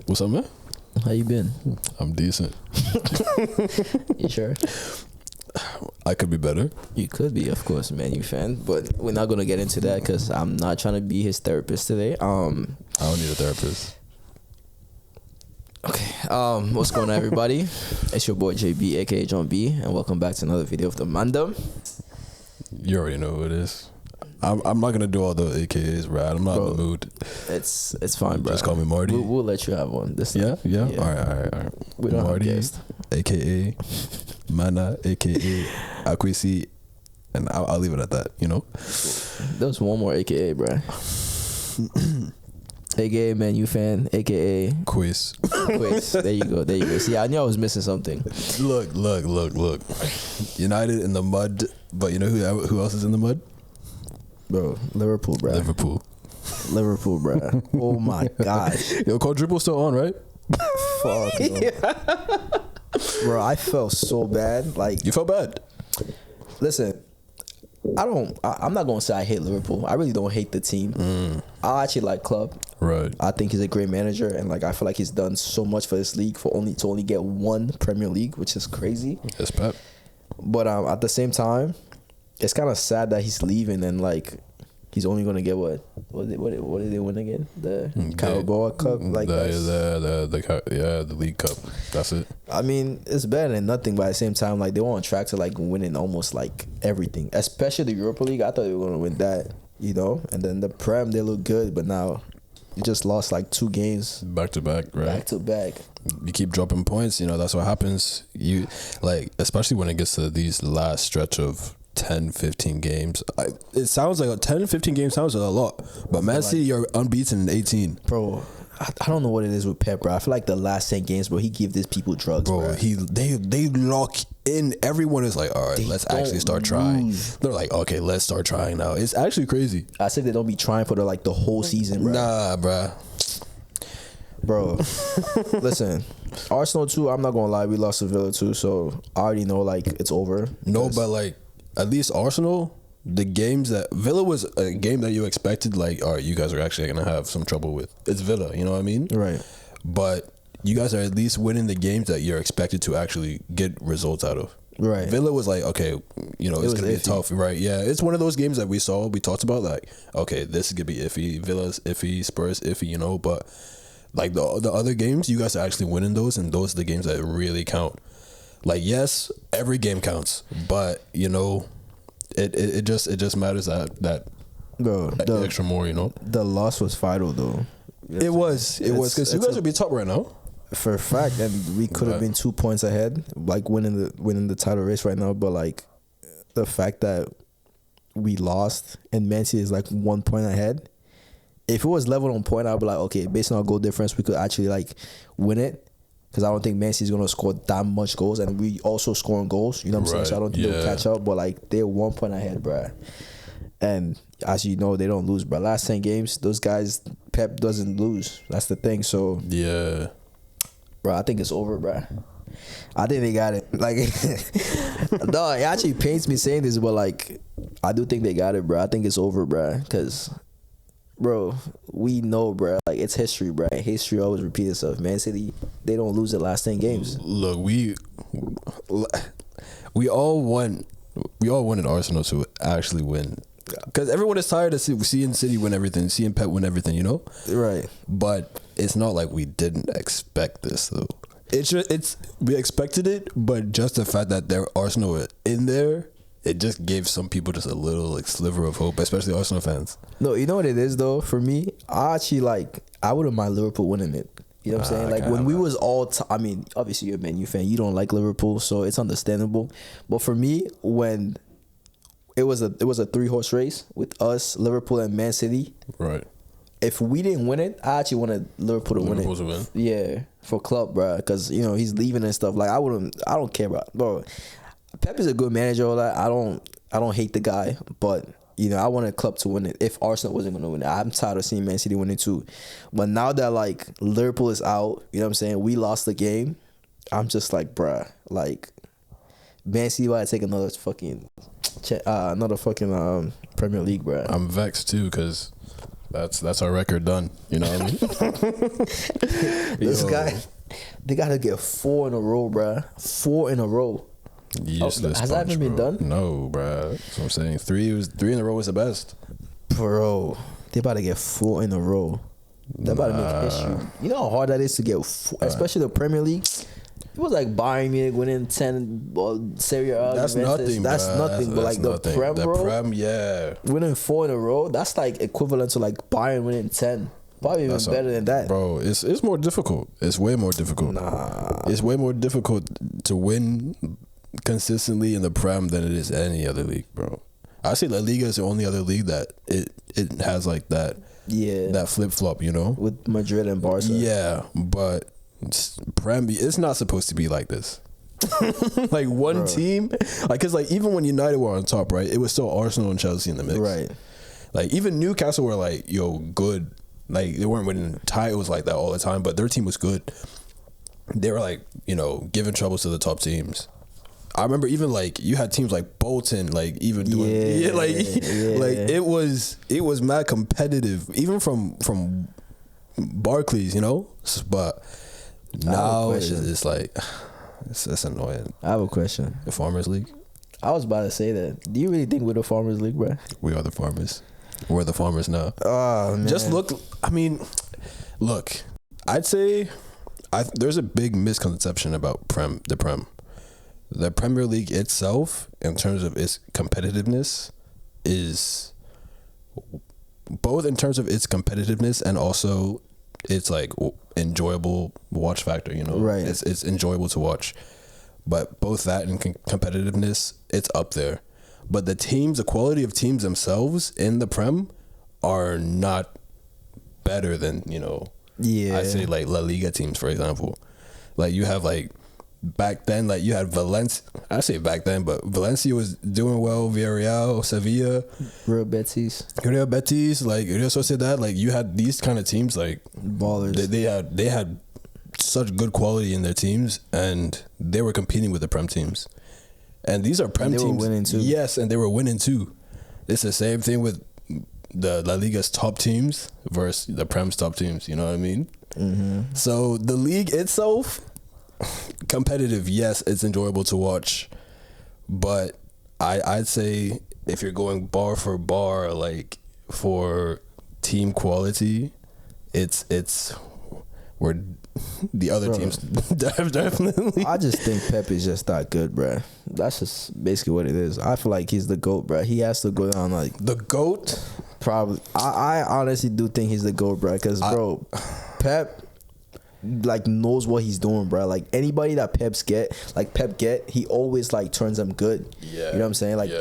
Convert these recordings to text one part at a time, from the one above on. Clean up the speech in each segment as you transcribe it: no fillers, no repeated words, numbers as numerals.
What's up, man? How you been? I'm decent. You sure? I could be better. You could be, of course, Man U fan, but we're not gonna get into that because I'm not trying to be his therapist today. I don't need a therapist. Okay. What's going on, everybody? It's your boy JB, aka John B, and welcome back to another video of the Mandem. You already know who it is. I'm not gonna do all the AKAs, Brad. I'm not in the mood. It's fine, bro. Just call me Marty. We'll let you have one this time. Yeah. All right. We don't Marty, have guests. AKA Mana, AKA Akwesi, and I'll leave it at that. You know. There's one more AKA, bro. AKA Man U fan, AKA Quiz. There you go. See, I knew I was missing something. Look. United in the mud, but you know who else is in the mud? Bro, Liverpool, bro. Liverpool, bro. Oh my gosh. Yo, quadruple still on, right? Fuck, no. Yeah. Bro, I felt so bad. Like, You felt bad. listen, I'm not gonna say I hate Liverpool. I really don't hate the team. I actually like Klopp. Right. I think he's a great manager, and like I feel like he's done so much for this league to only get one Premier League, which is crazy. Yes, Pep. But at the same time, it's kind of sad that he's leaving, and like he's only gonna get what did they win again? The Carabao Cup, like the League Cup. That's it. I mean, it's better than nothing, but at the same time, like they were on track to like winning almost like everything, especially the Europa League. I thought they were gonna win that, you know. And then the Prem, they look good, but now you just lost like 2 games Back to back, right? back to back. You keep dropping points, you know, that's what happens. You like, especially when it gets to these last stretch of 10-15 games. It sounds like 10-15 games sounds like a lot, but Man City, you're unbeaten in 18. Bro, I don't know what it is with Pep, bro. I feel like the last 10 games, bro, he give these people drugs, bro. They lock in. Everyone is like, all right, let's actually start trying. They're like, okay, let's start trying now. It's actually crazy. I said they don't be trying for the whole season, bro. Nah, Bro, listen, Arsenal too, I'm not gonna lie, we lost to Villa too, so I already know like it's over. No, but like at least Arsenal, the games that Villa was a game that you expected, like, all right, you guys are actually gonna have some trouble with. It's Villa, you know what I mean? Right. But you guys are at least winning the games that you're expected to actually get results out of. Right. Villa was like, okay, you know, it's gonna be tough, right? Yeah, it's one of those games that we talked about, like, okay, this is gonna be iffy. Villa's iffy, Spurs iffy, you know, but like the other games, you guys are actually winning those, and those are the games that really count. Like, yes, every game counts, but you know, it just matters that extra more, you know. The loss was vital though. It was because you guys would be top right now for a fact, and we could have been 2 points ahead, like winning the title race right now. But like the fact that we lost and Man City is like 1 point ahead. If it was level on point, I'd be like, okay, based on our goal difference, we could actually like win it. Because I don't think Man City's going to score that much goals. And we also scoring goals. You know what I'm saying? So I don't think they'll catch up. But like, they're 1 point ahead, bruh. And as you know, they don't lose, bruh. Last 10 games, those guys, Pep doesn't lose. That's the thing. So, yeah. Bro, I think it's over, bruh. I think they got it. Like, no, it actually pains me saying this, but like, I do think they got it, bruh. I think it's over, bruh. Because... bro, we know, bro. Like, it's history, bro. History always repeats itself. Man City, they don't lose the last 10 games. Look, we all wanted Arsenal to actually win, because everyone is tired of seeing City win everything, seeing Pep win everything, you know. Right. But it's not like we didn't expect this, though. We expected it, but just the fact that Arsenal were in there, it just gave some people just a little like sliver of hope, especially Arsenal fans. No, you know what it is though? For me, I wouldn't mind Liverpool winning it. You know what I'm saying? Like when we was I mean, obviously you're a Man U fan, you don't like Liverpool, so it's understandable. But for me, when it was a 3-horse race with us, Liverpool, and Man City. Right. If we didn't win it, I actually wanted Liverpool to win it. Yeah, for Klopp, bro, because you know he's leaving and stuff. Like I don't care about, bro. Pep is a good manager, all that. I don't hate the guy, but you know, I wanted Klopp to win it if Arsenal wasn't going to win it. I'm tired of seeing Man City win it too. But now that like Liverpool is out, you know what I'm saying? We lost the game. I'm just like, bruh, like Man City might take another fucking Premier League, bruh. I'm vexed too because That's our record done. You know what I mean? This guy, they gotta get 4 in a row, bruh. 4 in a row. Useless has that even been done? No, bruh. That's what I'm saying. 3 in a row was the best. Bro, they about to get 4 in a row. They about to make history. You know how hard that is to get 4, especially the Premier League. It was like Bayern Munich winning 10 Serie A. That's nothing. That's nothing. But like nothing. The Prem, bro. The Prem, yeah. Winning 4 in a row. That's like equivalent to like Bayern winning 10. Probably even better than that. Bro, it's more difficult. It's way more difficult. It's way more difficult to win consistently in the Prem than it is any other league, bro. I say La Liga is the only other league that it has like that. Yeah. That flip flop, you know, with Madrid and Barca. Yeah, but Prem, it's not supposed to be like this. Like one team, like, cause like even when United were on top, right, it was still Arsenal and Chelsea in the mix, right? Like even Newcastle were like, yo, good. Like they weren't winning titles like that all the time, but their team was good. They were like, you know, giving trouble to the top teams. I remember even like you had teams like Bolton, like even doing like it was mad competitive, even from Barclays, you know. But now it's like it's annoying. I have a question. The Farmers League. I was about to say that. Do you really think we're the Farmers League, bro? We are the farmers. We're the farmers now. Oh man. Just look. I mean, look. I'd say there's a big misconception about the Prem. The Premier League itself, in terms of its competitiveness, is both in terms of its competitiveness and also its like enjoyable watch factor. You know, right? It's enjoyable to watch, but both that and competitiveness, it's up there. But the quality of teams themselves in the Prem are not better than, you know, I say like La Liga teams, for example. Like you have like back then, like you had Valencia. I say back then, but Valencia was doing well. Villarreal, Sevilla, Real Betis, like Real Sociedad. Like you had these kind of teams, like ballers. They had such good quality in their teams, and they were competing with the Prem teams. And these are Prem teams. They were winning too. Yes, and they were winning too. It's the same thing with the La Liga's top teams versus the Prem's top teams. You know what I mean? Mm-hmm. So the league itself, competitive, yes, it's enjoyable to watch. But I'd say if you're going bar for bar, like for team quality, it's we're the other teams definitely. I just think Pep is just that good, bruh. That's just basically what it is. I feel like he's the GOAT, bruh. He has to go down like the GOAT. Probably. I honestly do think he's the GOAT, bruh. Because bro, Pep like knows what he's doing, bruh. Like anybody that Pep get, he always like turns them good. Yeah, you know what I'm saying? Like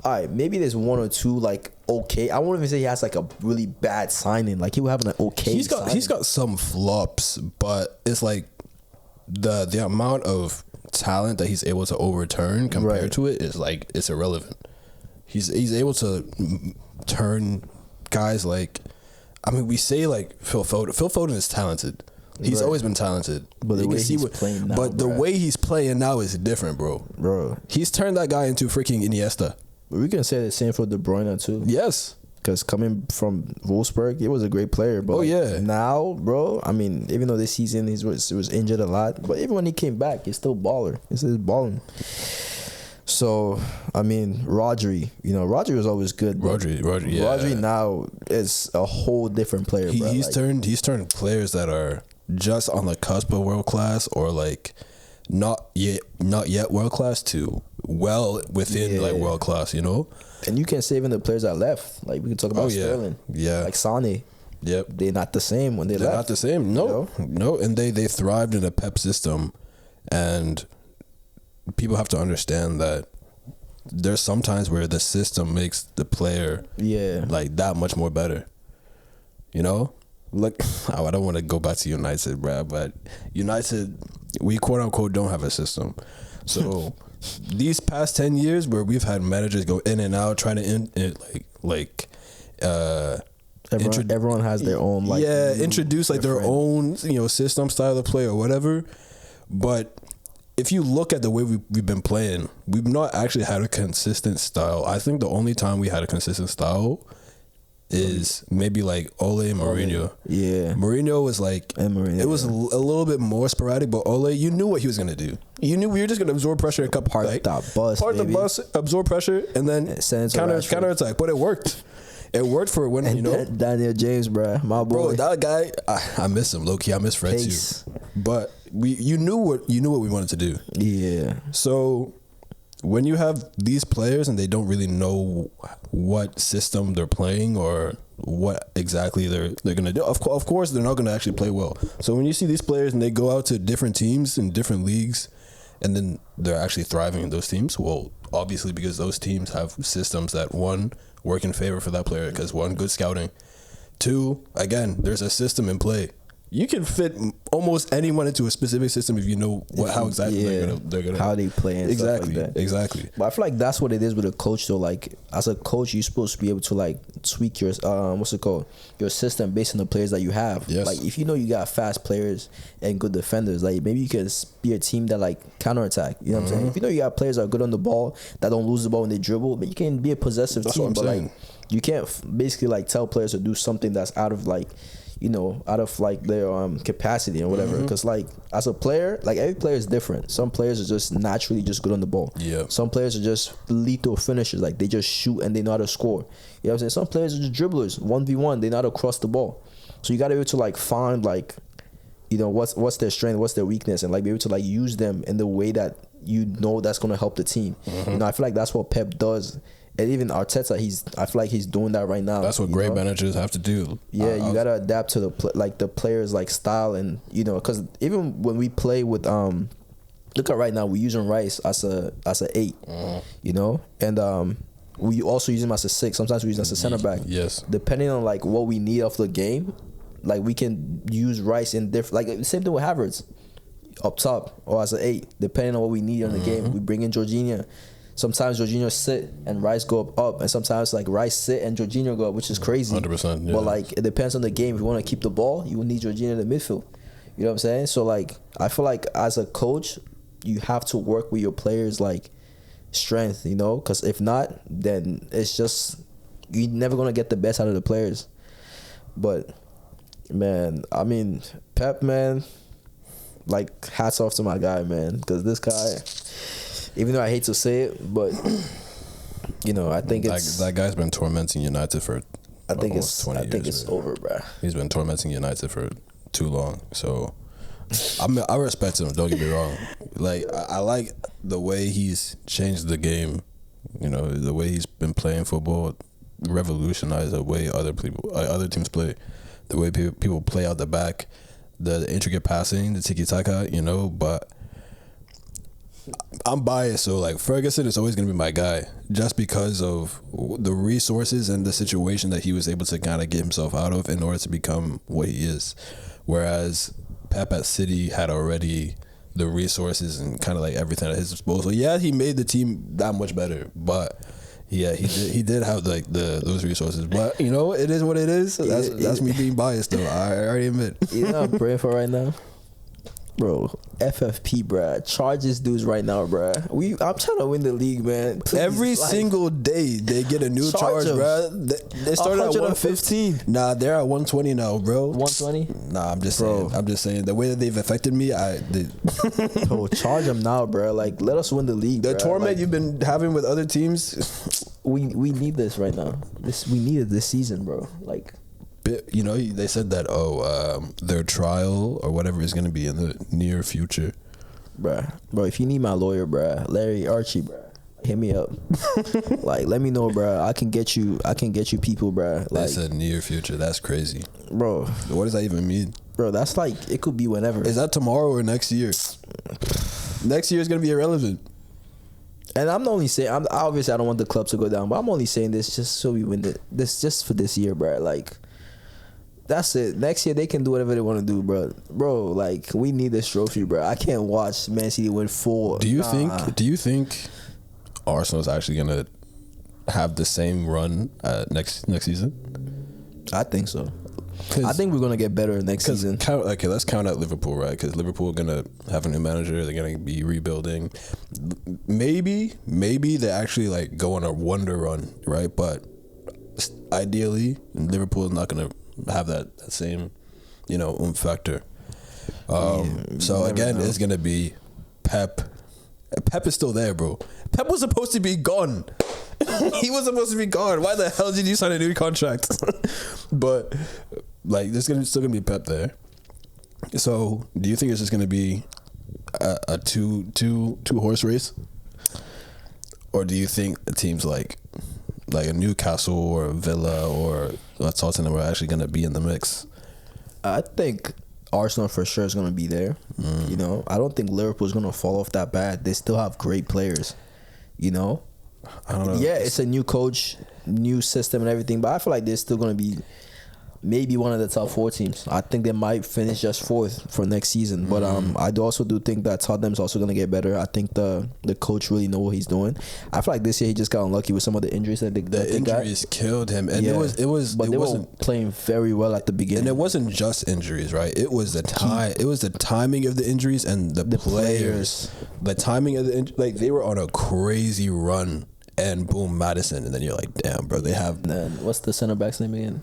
all right, maybe there's one or two like okay. I won't even say he has like a really bad signing. Like he will have an okay. He's got some flops, but it's like the amount of talent that he's able to overturn compared to it is like it's irrelevant. He's able to turn guys like, I mean, we say like Phil Foden. Phil Foden is talented. He's always been talented. But the way he's playing now, the way he's playing now is different, bro. He's turned that guy into freaking Iniesta. But we can say the same for De Bruyne too. Yes. Because coming from Wolfsburg, he was a great player. But now, bro, I mean, even though this season he was injured a lot, but even when he came back, he's still baller. He's still balling. So, I mean, Rodri was always good. Rodri now is a whole different player, bro. He's turned players that are just on the cusp of world class or like not yet world class to well within like world class, you know. And you can say even the players that left, like we can talk about Sterling, like Sané. Yep, they're not the same when they're left. Not the same. No, and they thrived in a Pep system, and people have to understand that there's sometimes where the system makes the player like that much more better. You know, look, I don't want to go back to United, bro, but United, we quote unquote don't have a system. So these past 10 years where we've had managers go in and out trying to everyone has their own like introduce like their own, you know, system, style of play or whatever. But if you look at the way we've been playing, we've not actually had a consistent style. I think the only time we had a consistent style is maybe like Ole and Mourinho. Yeah. Mourinho was like, it was a little bit more sporadic, but Ole, you knew what he was going to do. You knew we were just going to absorb pressure and park the bus, absorb pressure, and then counter attack. But it worked. It worked for when, you know. Daniel James, bro. My boy. Bro, that guy, I miss him. Low-key, I miss Fred too. But you knew what we wanted to do. Yeah. So when you have these players and they don't really know what system they're playing or what exactly they're going to do, of course they're not going to actually play well. So when you see these players and they go out to different teams in different leagues and then they're actually thriving in those teams, well, obviously because those teams have systems that, one, work in favor for that player because, one, good scouting. Two, again, there's a system in play. You can fit almost anyone into a specific system if you know how exactly they're gonna how they play and exactly, stuff like that. Exactly. But I feel like that's what it is with a coach though. Like as a coach, you're supposed to be able to like tweak your your system based on the players that you have. Yes. Like if you know you got fast players and good defenders, like maybe you can be a team that like counterattack. You know what I'm saying? If you know you got players that are good on the ball that don't lose the ball when they dribble, but you can be a possessive team. But like you can't basically like tell players to do something that's out of like, you know, out of like their capacity and whatever. Because like as a player, like every player is different. Some players are just naturally just good on the ball. Yeah. Some players are just lethal finishers. Like they just shoot and they know how to score. You know what I'm saying? Some players are just dribblers. 1v1, they know how to cross the ball. So you got to be able to like find like, you know, what's their strength, what's their weakness, and like be able to like use them in the way that you know that's gonna help the team. You know, I feel like that's what Pep does. And even Arteta, I feel like he's doing that right now. That's what great managers have to do. Yeah, you gotta adapt to the players' like style, and you know, because even when we play with look at right now, we're using Rice as a 8, you know, and we also use him as a 6. Sometimes we use him as a center back. Yes. Depending on like what we need of the game, like we can use Rice in different. Like the same thing with Havertz, up top or as an 8, depending on what we need on the game. We bring in Jorginho. Sometimes Jorginho sit and Rice go up, and sometimes like Rice sit and Jorginho go up, which is crazy. 100%. Yeah. But like it depends on the game. If you want to keep the ball, you will need Jorginho in the midfield. You know what I'm saying? So like I feel like as a coach, you have to work with your players' like strength, you know, because if not, then it's just you're never gonna get the best out of the players. But man, I mean Pep, man, like hats off to my guy, man, because this guy. Even though I hate to say it, but you know, I think that guy's been tormenting United for almost 20 years. I think it's over, bro. He's been tormenting United for too long. So I respect him. Don't get me wrong. Like I like the way he's changed the game. You know, the way he's been playing football, revolutionized the way other teams play, the way people play out the back, the intricate passing, the tiki taka. You know, but. I'm biased, so like Ferguson is always gonna be my guy, just because of the resources and the situation that he was able to kind of get himself out of in order to become what he is. Whereas Pep at City had already the resources and kind of like everything at his disposal. Yeah, he made the team that much better, but yeah, he did have like those resources. But you know, it is what it is. That's me being biased, though. I already admit. You know what I'm praying for right now? Bro, FFP, bruh. Charge this dudes right now, bruh. I'm trying to win the league, man. Please, every single day they get a new charge, bruh. They started at 115. Nah, they're at 120 now, bro. 120? Nah, I'm just saying. The way that they've affected me, Bro, charge them now, bruh. Like, let us win the league. The torment you've been having with other teams. We need this right now. We need it this season, bro. Like. You know, they said that their trial or whatever is going to be in the near future. Bro, if you need my lawyer, bro, Larry Archie, bro, hit me up. Like, let me know, bro. I can get you people, bro. Like, they said near future. That's crazy, bro. What does that even mean, bro? That's like it could be whenever. Is that tomorrow or next year? Next year is going to be irrelevant. And I'm only saying, obviously I don't want the club to go down, but I'm only saying this just so we win this just for this year, bro. Like. That's it. Next year they can do whatever they want to do, bro. Bro, like we need this trophy, bro. I can't watch Man City win 4. Do you think Arsenal's actually gonna have the same run next season? I think so. I think we're gonna get better next season. Let's count out Liverpool, right? Because Liverpool are gonna have a new manager. They're gonna be rebuilding. Maybe they actually like go on a wonder run, right? But ideally, Liverpool is not going to have that same, factor. So again, it's going to be Pep. Pep is still there, bro. Pep was supposed to be gone. He was supposed to be gone. Why the hell did you sign a new contract? But like, there's still gonna be Pep there. So, do you think it's just gonna be a two horse race, or do you think teams like a Newcastle or a Villa or a Tottenham are actually gonna be in the mix? I think Arsenal for sure is going to be there. I don't think Liverpool's going to fall off that bad. They still have great players. I don't know. Yeah, it's a new coach, new system and everything, but I feel like they're still going to be maybe one of the top 4 teams. I think they might finish just 4th for next season. But I also do think that Tottenham's also going to get better. I think the coach really know what he's doing. I feel like this year he just got unlucky with some of the injuries that the injuries killed him, and but they wasn't playing very well at the beginning. And it wasn't just injuries, right? It was the time. It was the timing of the injuries and the players. The timing of the like they were on a crazy run. And boom, Madison, and then you're like, damn, bro, they have. Then what's the center back's name again?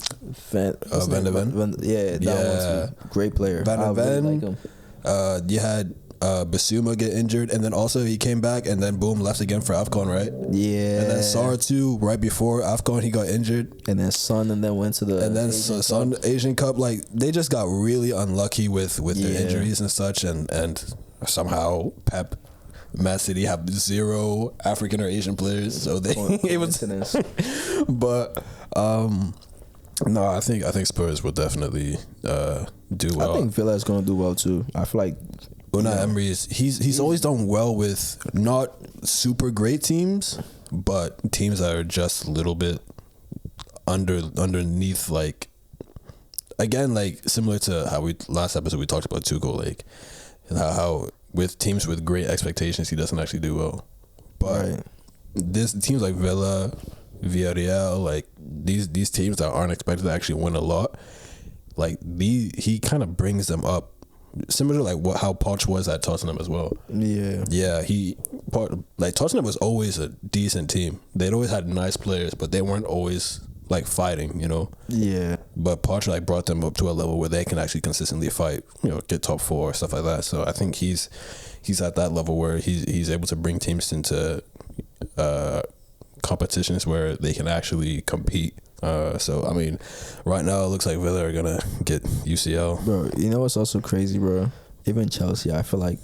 Van de Ven. Yeah, that one's a great player. Van de Ven. Really like him. You had Basuma get injured, and then also he came back, and then boom, left again for AFCON, right? Yeah. And then Sarr too, right before AFCON, he got injured. And then Son, and then went to the. And then Son Asian Cup, like they just got really unlucky with their injuries and such, and somehow Pep. Man City have 0 African or Asian players, so it was. But no, I think Spurs will definitely do well. I think Villa is going to do well too. I feel like Unai Emery he's always done well with not super great teams, but teams that are just a little bit underneath. Like again, like similar to how last episode we talked about Tuchel, like how. With teams with great expectations, he doesn't actually do well. But this teams like Villa, Villarreal, like these teams that aren't expected to actually win a lot, like he kind of brings them up, similar to like how Poch was at Tottenham as well. Yeah, Tottenham was always a decent team. They'd always had nice players, but they weren't always like fighting, Yeah. But Poch like brought them up to a level where they can actually consistently fight, get top 4 stuff like that. So I think he's at that level where he's able to bring teams into competitions where they can actually compete. So I mean, right now it looks like Villa are gonna get UCL. Bro, you know what's also crazy, bro? Even Chelsea, I feel like.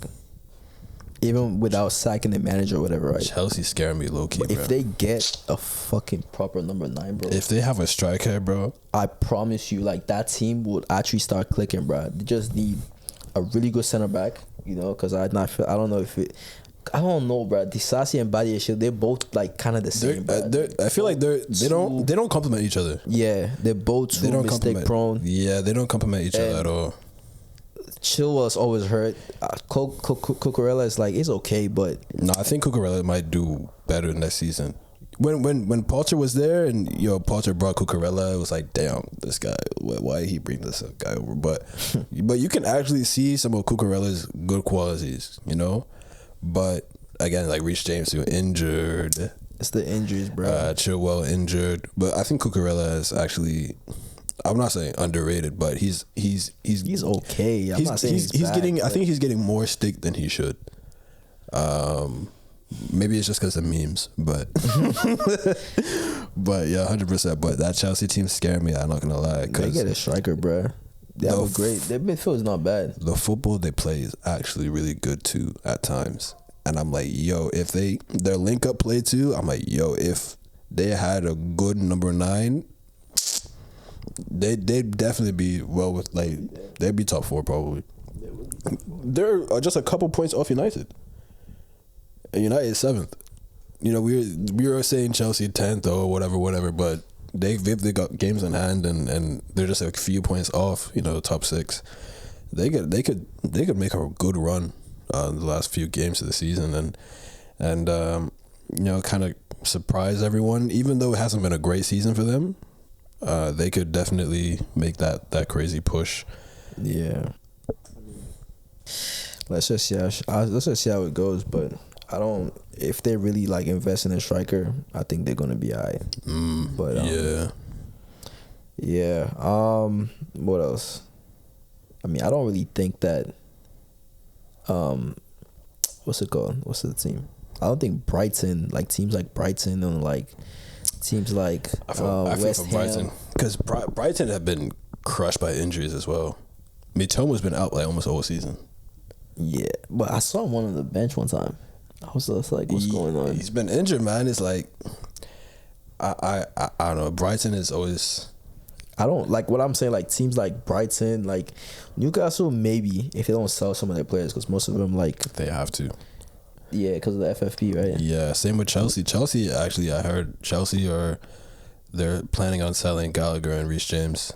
Even without sacking the manager or whatever, right? Chelsea scaring me low key, bro. If they get a fucking proper number 9, bro. If they have a striker, bro. I promise you, like, that team would actually start clicking, bro. They just need a really good center back, because I don't know, bro. Disasi and Badiashile, they're both like kind of the same. I feel like they don't complement each other. Yeah, they're both too mistake prone. Yeah, they don't complement each other at all. Chilwell's always hurt. Cucurella is like, it's okay, but no, I think Cucurella might do better next season. When Potter was there and Potter brought Cucurella, it was like, damn, this guy, why did he bring this guy over? But you can actually see some of Cucurella's good qualities, But again, like Reece James, who injured. It's the injuries, bro. Chilwell injured, but I think Cucurella is actually. I'm not saying underrated, but he's okay. I'm not saying he's bad, getting. I think he's getting more stick than he should. Maybe it's just because of memes, but but yeah, 100%. But that Chelsea team scared me. I'm not gonna lie. They get a striker, bro. They have great. Their midfield is not bad. The football they play is actually really good too at times, and I'm like, if their link up play too, I'm like, if they had a good number 9. They'd definitely be well with they'd be top 4 probably. They're just a couple points off United. And United is 7th. We were saying Chelsea 10th or whatever, but they got games in hand and they're just a few points off. Top 6. They could make a good run in the last few games of the season and kind of surprise everyone. Even though it hasn't been a great season for them. They could definitely make that crazy push. Yeah. Let's just see how it goes. But if they really invest in a striker, I think they're gonna be alright. But Yeah. What else? I mean, I don't really think that. What's it called? What's the team? I don't think Brighton, like teams like Brighton and like teams like I feel West for Ham. Brighton because Brighton have been crushed by injuries as well. Mitoma's been out like almost the whole season. Yeah, but I saw him on the bench one time. I was just like, what's going on? He's been injured, man. It's like I don't know. Brighton is always. I don't like what I'm saying. Like teams like Brighton, like Newcastle, maybe if they don't sell some of their players, because most of them like They have to. Yeah, because of the FFP, right? Yeah, same with Chelsea. Chelsea, actually, I heard Chelsea they're planning on selling Gallagher and Reece James.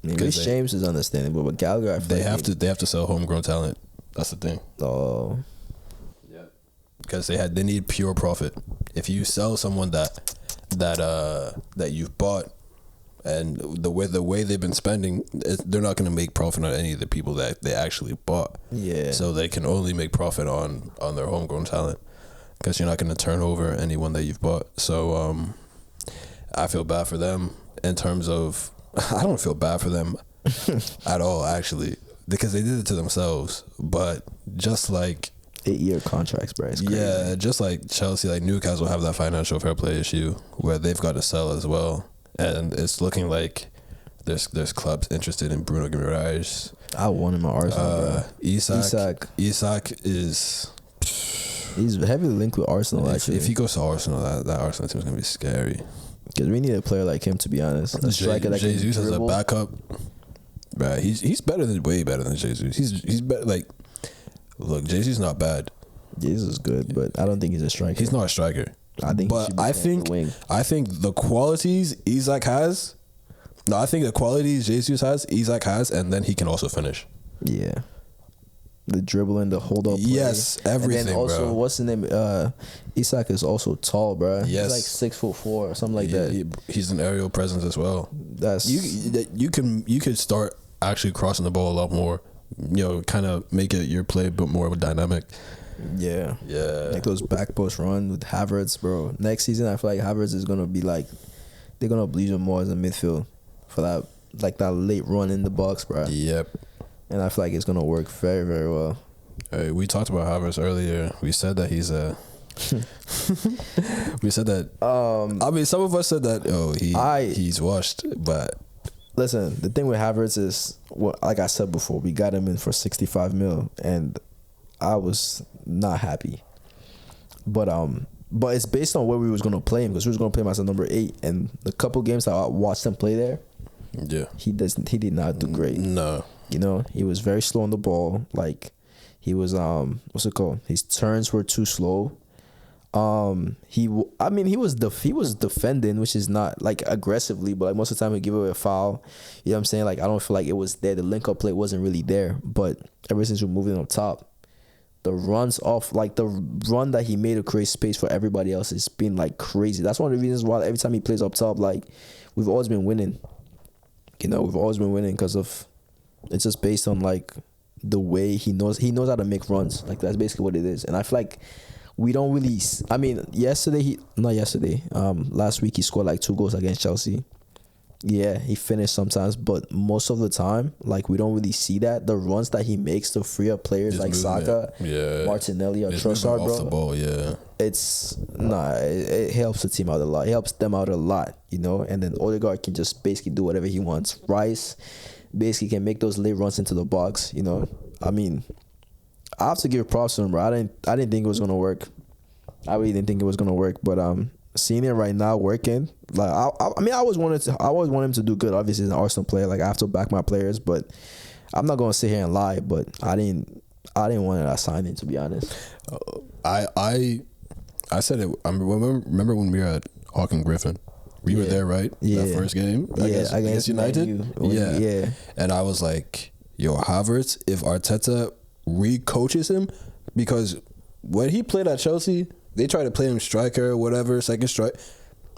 I mean, Reece James is understandable, but Gallagher, I feel they have to sell homegrown talent. That's the thing. Oh, yeah, because they need pure profit. If you sell someone that you've bought, and the way they've been spending, they're not going to make profit on any of the people that they actually bought. Yeah. So they can only make profit on their homegrown talent, because you're not going to turn over anyone that you've bought. So I feel bad for them in terms of I don't feel bad for them at all, actually, because they did it to themselves. But just like 8-year contracts, bro. It's crazy. Yeah, just like Chelsea, like Newcastle have that financial fair play issue where they've got to sell as well. And it's looking like there's clubs interested in Bruno Guimaraes. I want him at Arsenal, bro. Isak is. He's heavily linked with Arsenal, actually. If he goes to Arsenal, that Arsenal team is gonna be scary. Because we need a player like him, to be honest. A striker that can Jesus as a dribble. backup. Right, he's way better than Jesus. He's better. Like, look, Jesus not bad. Jesus is good, but I don't think he's a striker. He's not a striker. I think. I think the qualities Isak has. No, I think the qualities Jesus has, Isak has, and then he can also finish. Yeah. The dribbling, the hold up. Yes, everything. And then also, bro. what's the name? Isak is also tall, bro. Yes. He's like 6'4" or something like that. He's an aerial presence as well. That's you could start actually crossing the ball a lot more. Kind of make it your play, but more dynamic. Yeah. Like those back post run with Havertz, bro. Next season, I feel like Havertz is gonna be like, they're gonna bleed him more as a midfield for that late run in the box, bro. Yep. And I feel like it's gonna work very, very well. Hey, we talked about Havertz earlier. We said that he's a. We said that. I mean, some of us said that. He's washed, but. Listen, the thing with Havertz is, like I said before, we got him in for 65 mil, and I was not happy. But it's based on where we was gonna play him, because we was gonna play him as a number 8, and the couple games that I watched him play there, he did not do great. No, he was very slow on the ball. Like he was what's it called? His turns were too slow. He was defending, which is not like aggressively, but like most of the time he give away a foul. You know what I'm saying? Like I don't feel like it was there. The link up play wasn't really there. But ever since we're moving up top, the runs off, like the run that he made to create space for everybody else has been like crazy. That's one of the reasons why every time he plays up top, like we've always been winning. We've always been winning because of, it's just based on like the way he knows how to make runs. Like that's basically what it is. And I feel like we don't really. I mean, last week he scored like 2 goals against Chelsea. Yeah, he finished sometimes, but most of the time, like we don't really see that. The runs that he makes to free up players his like Saka, Martinelli, or Trossard, bro. Off the ball, it helps the team out a lot. It helps them out a lot, And then Odegaard can just basically do whatever he wants. Rice basically can make those late runs into the box. I mean, I have to give props to him, bro. I didn't think it was gonna work. I really didn't think it was gonna work, but seeing it right now working, like I always wanted him to do good. Obviously, he's an Arsenal player. Like I have to back my players, but I'm not gonna sit here and lie. But I didn't want to sign him, to be honest. I said it. I remember when we were at Hawk and Griffin. We were there, right? Yeah. That first game against United. Yeah. And I was like, yo, Havertz, if Arteta re-coaches him, because when he played at Chelsea, they tried to play him striker or whatever, second strike.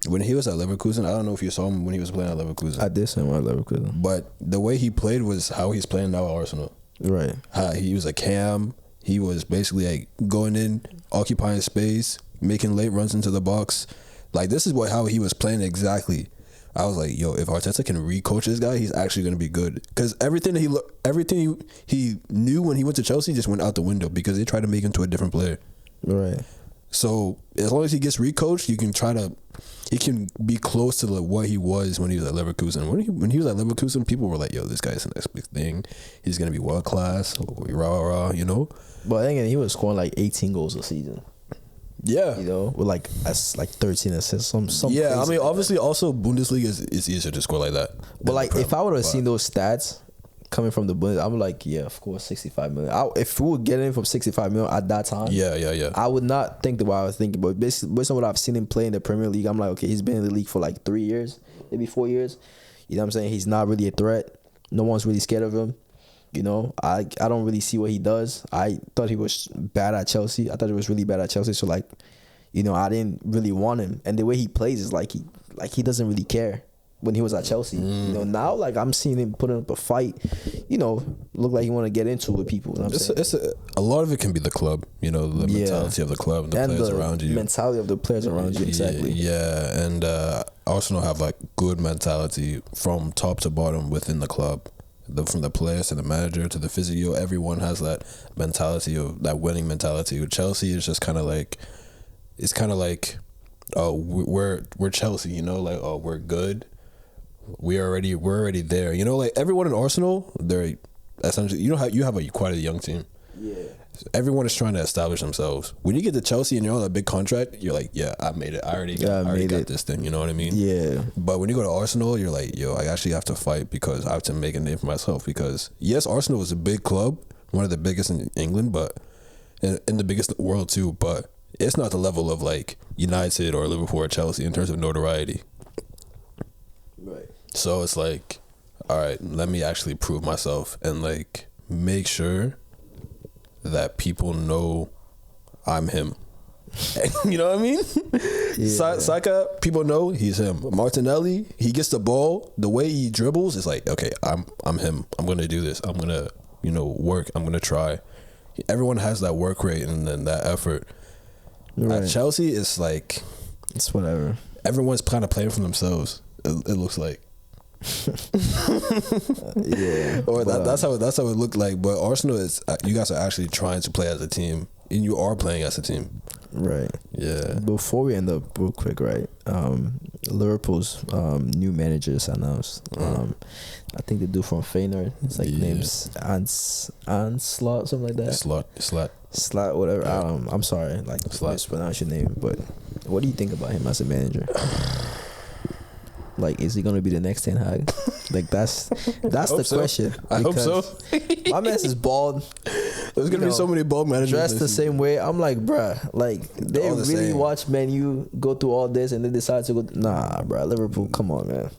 When he was at Leverkusen, I don't know if you saw him when he was playing at Leverkusen. I did see him at Leverkusen. But the way he played was how he's playing now at Arsenal. Right. He was a cam. He was basically like going in, occupying space, making late runs into the box. Like this is how he was playing exactly I was like, yo, if Arteta can re-coach this guy, he's actually going to be good. Because everything he knew when he went to Chelsea just went out the window because they tried to make him into a different player. Right. So as long as he gets re-coached, he can be close to what he was when he was at Leverkusen. When he was at Leverkusen, people were like, yo, this guy's the next big thing. He's going to be world class, rah, you know? But then he was scoring like 18 goals a season. Yeah, you know, with like 13 assists. Some yeah, I mean, obviously, also Bundesliga is easier to score like that. But like, if I would have seen those stats coming from the Bundesliga, I'm like, yeah, of course, 65 million. If we were getting from 65 million at that time, yeah, I would not think the way I was thinking. But based on what I've seen him play in the Premier League, I'm like, okay, he's been in the league for like 3 years, maybe 4 years. You know what I'm saying? He's not really a threat. No one's really scared of him. You know, I don't really see what he does. I thought he was bad at Chelsea. I thought he was really bad at Chelsea. So like, you know, I didn't really want him. And the way he plays is like he doesn't really care when he was at Chelsea. You know, now like I'm seeing him putting up a fight. You know, look like he want to get into it with people. You know a lot of it can be the club. You know, the mentality of the club and the players around you. Mentality of the players around you, exactly. Yeah, and Arsenal have like good mentality from top to bottom within the club. From the players to the manager to the physio, everyone has that mentality of that winning mentality. With Chelsea, it's just kind of like, oh, we're Chelsea, you know, like, oh, we're good, we're already there, you know, like everyone in Arsenal, they're essentially, you know how you have quite a young team. Yeah. Everyone is trying to establish themselves. When you get to Chelsea and you're on a big contract, you're like, yeah, I made it. I already got this thing. You know what I mean? Yeah. But when you go to Arsenal, you're like, yo, I actually have to fight because I have to make a name for myself. Because yes, Arsenal is a big club, one of the biggest in England, but in the biggest in the world too. But it's not the level of like United or Liverpool or Chelsea in terms of notoriety. Right. So it's like, all right, let me actually prove myself and like make sure that people know I'm him. You know what I mean? Yeah. Saka, people know he's him. Martinelli, he gets the ball, the way he dribbles is like, okay, I'm him. I'm gonna do this. I'm gonna, you know, work. I'm gonna try. Everyone has that work rate and then that effort. Right. At Chelsea, it's like, it's whatever. Everyone's kind of playing for themselves. It looks like. Yeah, or that's how it looked like. But Arsenal is, you guys are actually trying to play as a team, and you are playing as a team, right? Yeah. Before we end up real quick, right? Liverpool's new managers announced. I think the dude from Feyenoord, it's like names Anslot, something like that. Slot, whatever. I'm sorry, like mispronounce your name, but what do you think about him as a manager? Like, is he gonna be the next Ten Hag? Like, that's the question. I hope so. My man is bald. There's gonna be so many bald managers dressed the same way. I'm like, bruh, like they really watch Man U go through all this and they decide to go. Nah, bruh, Liverpool, come on, man.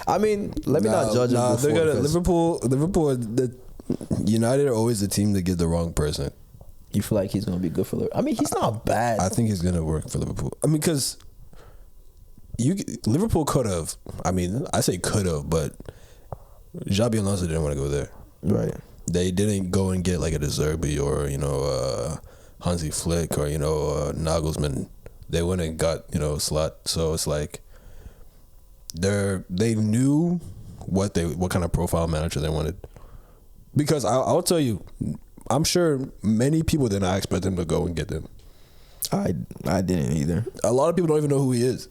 I mean, let me not judge them. They're gonna Liverpool. The United are always the team that get the wrong person. You feel like he's gonna be good for Liverpool? I mean, he's not bad. I think he's gonna work for Liverpool. I mean, because Liverpool could have. I mean, I say could have, but Xabi Alonso didn't want to go there. Right. They didn't go and get like a De Zerbi or Hansi Flick or Nagelsmann. They went and got Slot. So it's like they knew what kind of profile manager they wanted. Because I'll tell you, I'm sure many people did not expect him to go and get them. I didn't either. A lot of people don't even know who he is.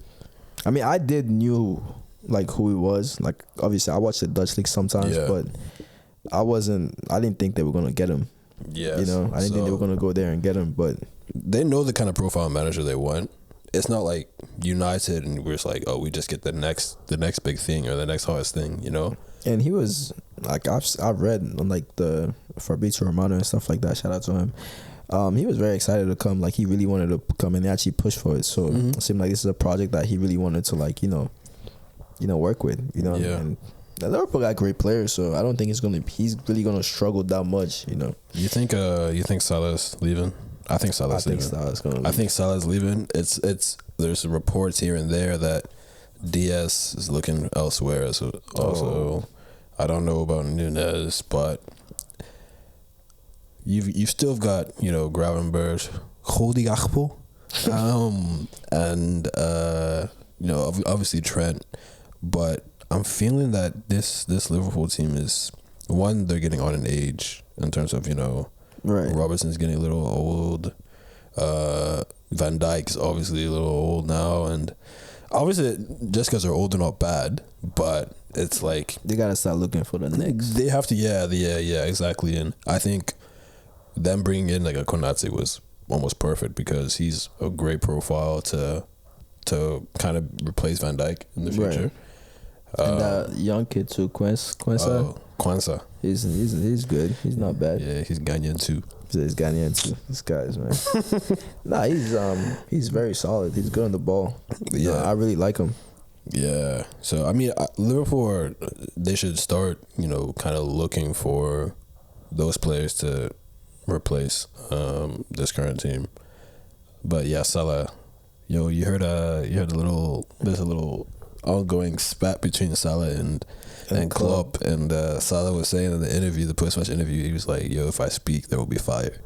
I mean, I knew like who he was. Like, obviously, I watched the Dutch league sometimes, but I didn't think they were gonna get him. Yeah, I didn't think they were gonna go there and get him. But they know the kind of profile manager they want. It's not like United and we're just like, oh, we just get the next big thing or the next hottest thing, And he was like, I've read on like the Fabrizio Romano and stuff like that. Shout out to him. He was very excited to come. Like, he really wanted to come and actually push for it. So it seemed like this is a project that he really wanted to work with. Yeah. And Liverpool got great players, so I don't think he's really gonna struggle that much. You think Salah's leaving? I think Salah's leaving. I think Salah's leaving. It's there's reports here and there that Diaz is looking elsewhere. So also, I don't know about Nunez, but you've still got Gravenberch, Rudi Gakpo, and obviously Trent, but I'm feeling that this Liverpool team is, one, they're getting on in age in terms of, right. Robertson's getting a little old. Van Dijk's obviously a little old now, and obviously just because they're old, they're not bad, but it's like they gotta start looking for the next. They have to, yeah, exactly. And I think them bringing in like a Konate was almost perfect because he's a great profile to kind of replace Van Dijk in the future. Right. And that young kid too, Quansah. He's good. He's not bad. Yeah, he's Ghanaian too. He's Ghanaian too. This guy's, man. Nah, he's very solid. He's good on the ball. Yeah, I really like him. Yeah. So I mean, Liverpool, they should start, kind of looking for those players to replace this current team. But yeah, Salah, you heard there's a little ongoing spat between Salah and Klopp, and Salah was saying in the interview, the post-match interview, he was like, "Yo, if I speak, there will be fire."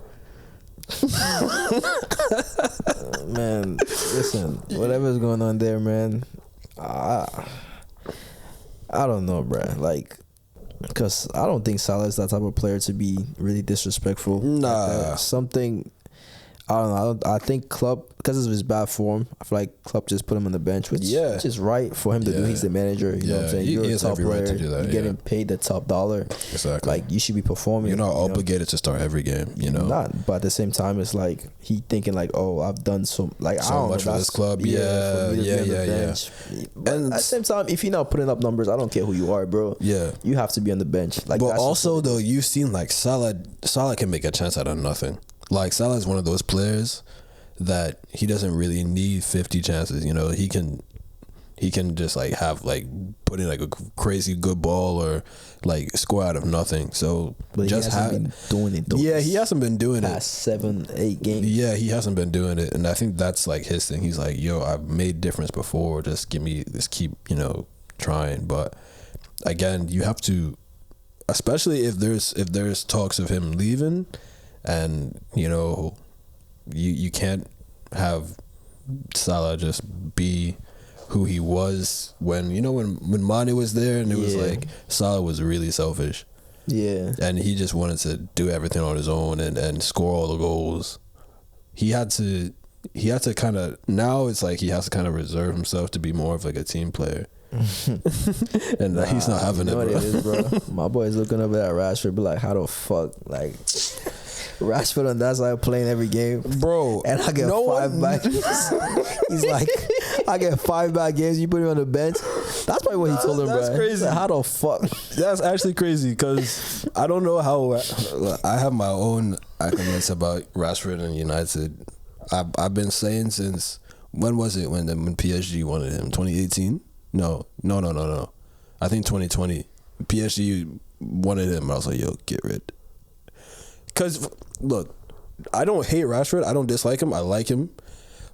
Man, listen, whatever's going on there, man, I don't know, bro. Like, because I don't think Salah is that type of player to be really disrespectful. Nah, something. I don't know. I think Klopp, because of his bad form, I feel like Klopp just put him on the bench, which is right for him to do. He's the manager. You know what I'm saying? You're a top player. Right to do that, you're getting paid the top dollar. Exactly. Like, you should be performing. You're not obligated to start every game, Not, but at the same time, it's like he thinking like, oh, I've done so much for this club. Yeah. And at the same time, if you're not putting up numbers, I don't care who you are, bro. Yeah. You have to be on the bench. Like, but also though, you've seen like Salah can make a chance out of nothing. Like, Salah is one of those players that he doesn't really need 50 chances. He can just like have like put in like a crazy good ball or like score out of nothing. So but just he hasn't been doing it. Yeah, he hasn't been doing past it. 7-8 games. Yeah, he hasn't been doing it, and I think that's like his thing. He's like, yo, I've made difference before. Just keep trying. But again, you have to, especially if there's talks of him leaving. And you can't have Salah just be who he was when Mane was there, and it was like Salah was really selfish. Yeah, and he just wanted to do everything on his own and score all the goals. He had to kind of, now it's like he has to kind of reserve himself to be more of like a team player. And he's not having it, bro. What it is, bro. My boy's looking over at Rashford, be like, how the fuck, like, Rashford on that side playing every game, bro, and I get 5 bad games. He's like, I get 5 bad games. You put him on the bench. That's probably what he told him, bro. That's crazy. Like, how the fuck? That's actually crazy because I don't know how. I have my own arguments about Rashford and United. I've been saying since, when was it when PSG wanted him? 2018? No. I think 2020. PSG wanted him. I was like, yo, get rid. Because, look, I don't hate Rashford. I don't dislike him. I like him.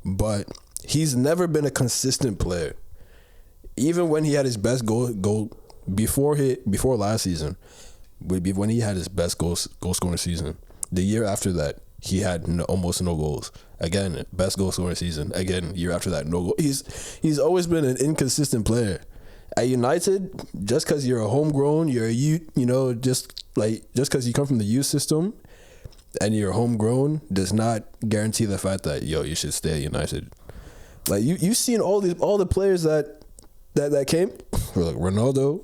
But he's never been a consistent player. Even when he had his best goal before last season, when he had his best goal scoring season, the year after that, he had almost no goals. Again, best goal scoring season. Again, year after that, no goal. He's always been an inconsistent player. At United, just because you're a homegrown, you're a youth, just because you come from the youth system and you're homegrown does not guarantee the fact that you should stay at United. Like you've seen all the players that came. Like Ronaldo,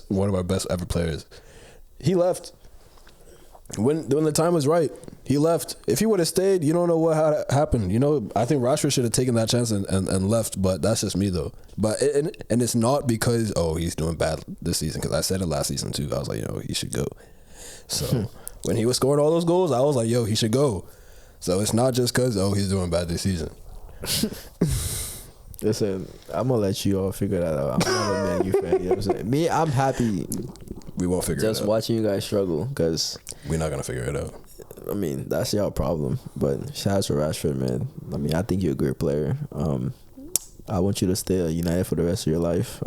one of our best ever players. He left when the time was right. He left. If he would have stayed, you don't know what happened. I think Rashford should have taken that chance and left. But that's just me though. But and it's not because he's doing bad this season, because I said it last season too. I was like, he should go. So when he was scoring all those goals, I was like, he should go. So it's not just because he's doing bad this season. Listen, I'm gonna let you all figure that out. I'm not a Man U fan. You know what I'm saying? Me, I'm happy. We won't figure it out. Just watching you guys struggle, because we're not gonna figure it out. I mean, that's your problem. But shout out to Rashford, man. I mean, I think you're a great player. I want you to stay at United for the rest of your life.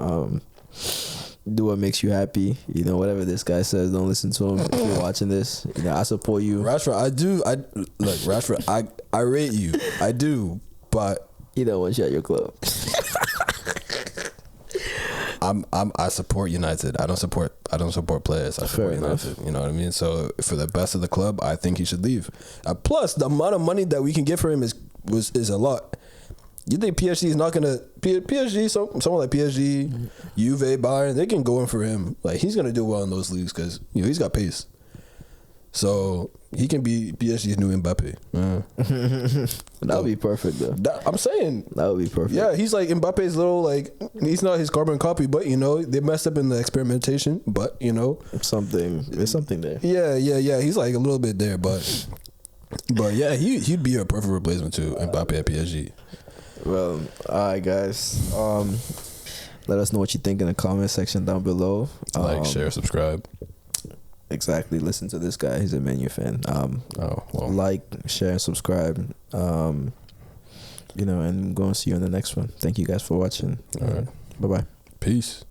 Do what makes you happy. Whatever this guy says, don't listen to him. If you're watching this, I support you. Rashford, I do. Look, Rashford, I rate you. I do, but you don't want you at your club. I support United. I don't support players. I support United. You know what I mean? So for the best of the club, I think he should leave. Plus, the amount of money that we can get for him is a lot. You think PSG is not gonna PSG? Someone like PSG, Juve, Bayern, they can go in for him. Like he's gonna do well in those leagues because he's got pace. So he can be PSG's new Mbappe. That would be perfect, though. I'm saying that would be perfect. Yeah, he's like Mbappe's little like he's not his carbon copy, but they messed up in the experimentation. But there's something there. Yeah. He's like a little bit there, but yeah, he'd be a perfect replacement to Mbappe at PSG. Well, all right, guys. Let us know what you think in the comment section down below. Like, share, subscribe. Exactly. Listen to this guy. He's a Man U fan. Like, share, and subscribe. And I'm going to see you in the next one. Thank you guys for watching. All right. Bye-bye. Peace.